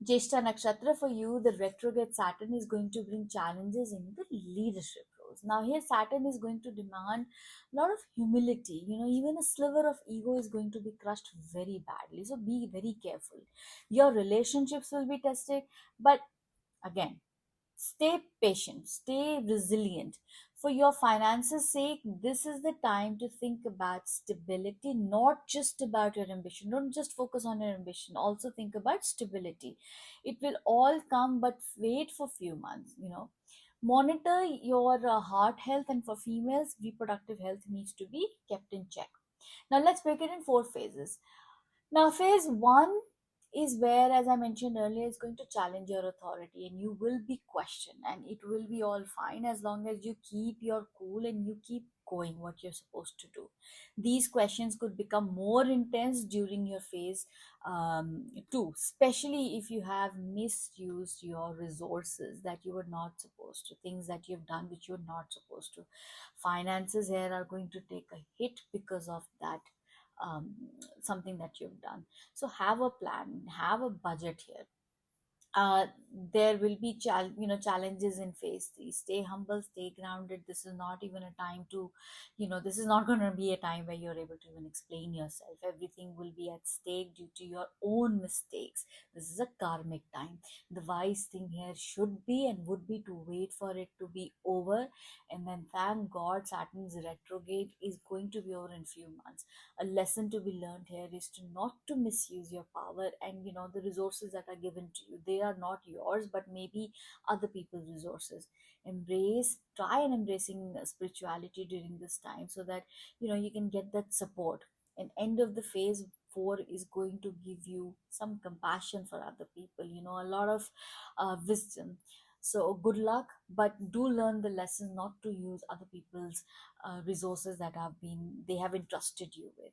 Jeshta Nakshatra, for you, the retrograde Saturn is going to bring challenges in the leadership roles. Now, here Saturn is going to demand a lot of humility. Even a sliver of ego is going to be crushed very badly. So, be very careful. Your relationships will be tested, but again, stay patient, stay resilient. For your finances sake, this is the time to think about stability, not just about your ambition. Don't just focus on your ambition, also think about stability. It will all come, but wait for few months. Monitor your heart health, and for females, reproductive health needs to be kept in check. Now let's break it in four phases. Now, phase one is where, as I mentioned earlier, is going to challenge your authority, and you will be questioned, and it will be all fine as long as you keep your cool and you keep going what you're supposed to do. These questions could become more intense during your phase two, especially if you have misused your resources that you were not supposed to, things that you've done which you're not supposed to. Finances here are going to take a hit because of that, um, something that you've done. So have a plan, have a budget here. uh, there will be challenges in phase three. Stay humble, stay grounded. This is not even a time to, this is not going to be a time where you're able to even explain yourself. Everything will be at stake due to your own mistakes. This is a karmic time. The wise thing here should be and would be to wait for it to be over, and then thank God Saturn's retrograde is going to be over in few months. A lesson to be learned here is to not to misuse your power, and the resources that are given to you, they are not yours but maybe other people's resources. Try and embracing spirituality during this time, so that you can get that support. And end of the phase four is going to give you some compassion for other people, a lot of wisdom. So good luck, but do learn the lesson not to use other people's resources that have been they have entrusted you with.